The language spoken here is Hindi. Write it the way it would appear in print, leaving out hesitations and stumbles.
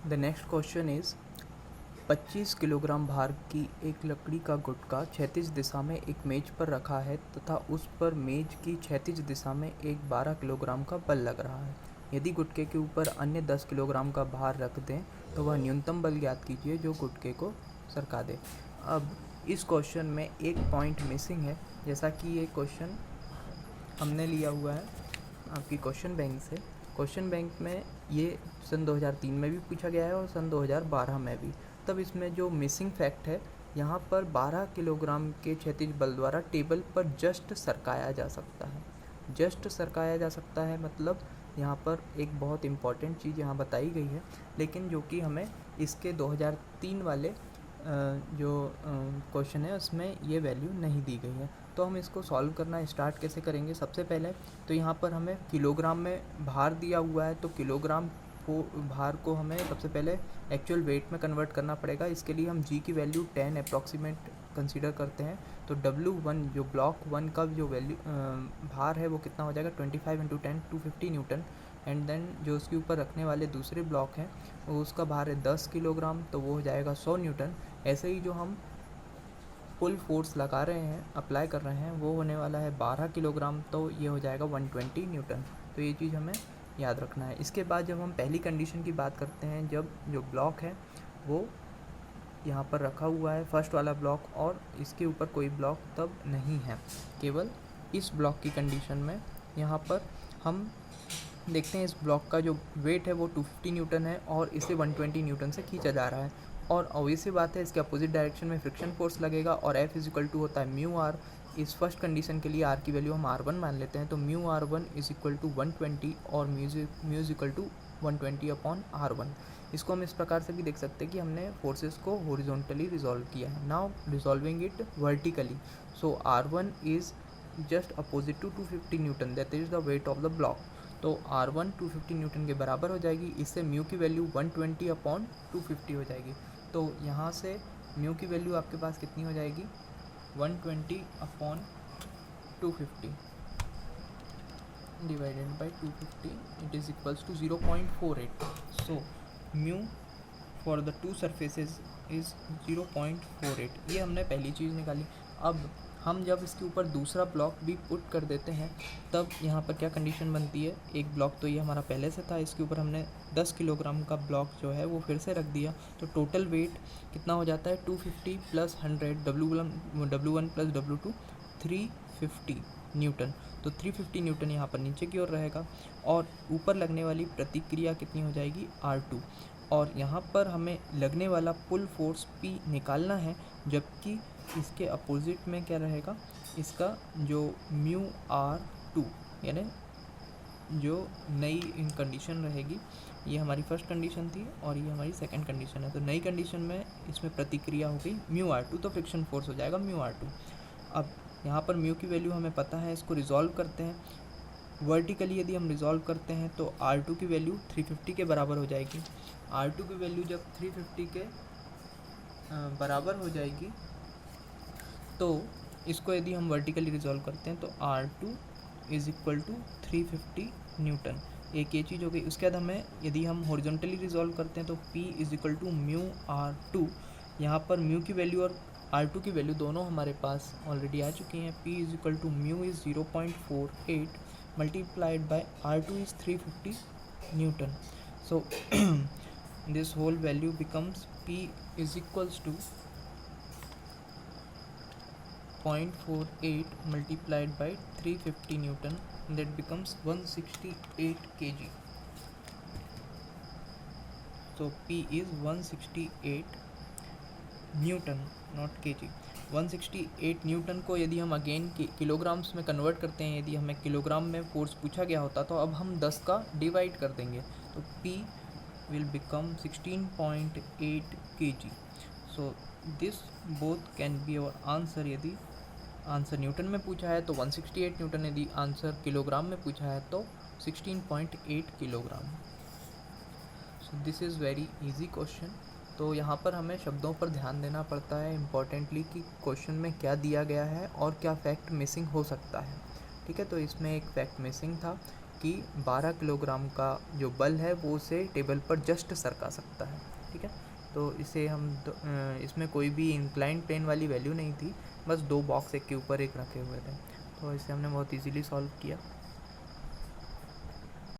The next question is 25 kilogram भार की एक लकड़ी का गुटका क्षैतिज दिशा में एक मेज पर रखा है तथा उस पर मेज की क्षैतिज दिशा में एक 12 किलोग्राम का बल लग रहा है। यदि गुटके के ऊपर अन्य 10 किलोग्राम का भार रख दें तो वह न्यूनतम बल ज्ञात कीजिए जो गुटके को सरका दे। अब इस क्वेश्चन में एक पॉइंट मिसिंग है, जैसा कि ये क्वेश्चन हमने लिया हुआ है आपकी क्वेश्चन बैंक से। क्वेश्चन बैंक में ये सन 2003 में भी पूछा गया है और सन 2012 में भी। तब इसमें जो मिसिंग फैक्ट है, यहाँ पर 12 किलोग्राम के क्षैतिज बल द्वारा टेबल पर जस्ट सरकाया जा सकता है। जस्ट सरकाया जा सकता है मतलब यहाँ पर एक बहुत इम्पॉर्टेंट चीज़ यहाँ बताई गई है, लेकिन जो कि हमें इसके 2003 वाले जो क्वेश्चन है उसमें ये वैल्यू नहीं दी गई है। तो हम इसको सॉल्व करना स्टार्ट कैसे करेंगे? सबसे पहले तो यहाँ पर हमें किलोग्राम में भार दिया हुआ है, तो किलोग्राम को भार को हमें सबसे पहले एक्चुअल वेट में कन्वर्ट करना पड़ेगा। इसके लिए हम जी की वैल्यू 10 अप्रॉक्सीमेट कंसीडर करते हैं। तो W1 जो ब्लॉक 1 का जो वैल्यू भार है वो कितना हो जाएगा? 25 × 10 250 न्यूटन। एंड देन जो उसके ऊपर रखने वाले दूसरे ब्लॉक हैं वो उसका भार है 10 किलोग्राम, तो वो हो जाएगा 100 न्यूटन। ऐसे ही जो हम पुल फोर्स लगा रहे हैं, अप्लाई कर रहे हैं, वो होने वाला है 12 किलोग्राम, तो ये हो जाएगा 120 न्यूटन। तो ये चीज़ हमें याद रखना है। इसके बाद जब हम पहली कंडीशन की बात करते हैं, जब जो ब्लॉक है वो यहाँ पर रखा हुआ है फर्स्ट वाला ब्लॉक और इसके ऊपर कोई ब्लॉक तब नहीं है, केवल इस ब्लॉक की कंडीशन में यहाँ पर हम देखते हैं इस ब्लॉक का जो वेट है वो 250 न्यूटन है और इसे 120 न्यूटन से खींचा जा रहा है। और ऑब्वियस सी बात है इसके अपोजिट डायरेक्शन में फ्रिक्शन फोर्स लगेगा और F = होता है म्यू आर। इस फर्स्ट कंडीशन के लिए आर की वैल्यू हम R1 मान लेते हैं, तो म्यू R1 = 120 और म्यू = 120/R1। इसको हम इस प्रकार से भी देख सकते हैं कि हमने फोर्सेस को हॉरिजॉन्टली रिजॉल्व किया है। Now resolving it vertically, so R1 is just opposite to 250 newton, that is the weight of the block. तो R1 250 न्यूटन के बराबर हो जाएगी। इससे म्यू की वैल्यू 120/250 हो जाएगी। तो यहाँ से म्यू की वैल्यू आपके पास कितनी हो जाएगी? 120/250 divided by 250, it is equals to 0.48। So mu for the two surfaces is 0.48। ये हमने पहली चीज़ निकाली। अब हम जब इसके ऊपर दूसरा ब्लॉक भी पुट कर देते हैं तब यहाँ पर क्या कंडीशन बनती है? एक ब्लॉक तो ये हमारा पहले से था, इसके ऊपर हमने 10 किलोग्राम का ब्लॉक जो है वो फिर से रख दिया, तो टोटल वेट कितना हो जाता है? 250 + 100 W1 + W2 350 न्यूटन। तो 350 न्यूटन यहाँ पर नीचे की ओर रहेगा और ऊपर लगने वाली प्रतिक्रिया कितनी हो जाएगी? R2। और यहाँ पर हमें लगने वाला पुल फोर्स P निकालना है, जबकि इसके अपोजिट में क्या रहेगा? इसका जो म्यू R2 यानी जो नई कंडीशन रहेगी, ये हमारी फर्स्ट कंडीशन थी और ये हमारी सेकंड कंडीशन है। तो नई कंडीशन में इसमें प्रतिक्रिया हो गई म्यू R2, तो फ्रिक्शन फोर्स हो जाएगा म्यू R2। अब यहाँ पर म्यू की वैल्यू हमें पता है, इसको रिजॉल्व करते हैं। वर्टिकली यदि हम रिजॉल्व करते हैं तो R2 की वैल्यू 350 के बराबर हो जाएगी। R2 की वैल्यू जब 350 के बराबर हो जाएगी तो इसको यदि हम वर्टिकली रिजॉल्व करते हैं तो R2 = 350 न्यूटन। एक ये चीज़ हो गई। उसके बाद हमें यदि हम हॉरिजॉन्टली रिजॉल्व करते हैं तो P = म्यू R2। यहाँ पर म्यू की वैल्यू और R2 की वैल्यू दोनों हमारे पास ऑलरेडी आ चुकी हैं। P = mu is 0.48 multiplied by R2 is 350 Newton. So this whole value becomes P is equals to 0.48 multiplied by 350 Newton, that becomes 168 kg. So P is 168 Newton, not kg। 168 Newton को यदि हम अगेन किलोग्राम्स में कन्वर्ट करते हैं, यदि हमें किलोग्राम में फोर्स पूछा गया होता तो अब हम 10 का डिवाइड कर देंगे, तो P will become 16.8 kg। So this both can be our answer. यदि आंसर न्यूटन में पूछा है तो 168 न्यूटन, यदि आंसर किलोग्राम में पूछा है तो 16.8 kilogram. So this is very easy question. तो यहाँ पर हमें शब्दों पर ध्यान देना पड़ता है इम्पॉर्टेंटली कि क्वेश्चन में क्या दिया गया है और क्या फैक्ट मिसिंग हो सकता है। ठीक है, तो इसमें एक फैक्ट मिसिंग था कि 12 किलोग्राम का जो बल है वो उसे टेबल पर जस्ट सरका सकता है। ठीक है, तो इसे इसमें कोई भी इंक्लाइन प्लेन वाली वैल्यू नहीं थी, बस 2 बॉक्स एक के ऊपर एक रखे हुए थे, तो इसे हमने बहुत इजीली सॉल्व किया।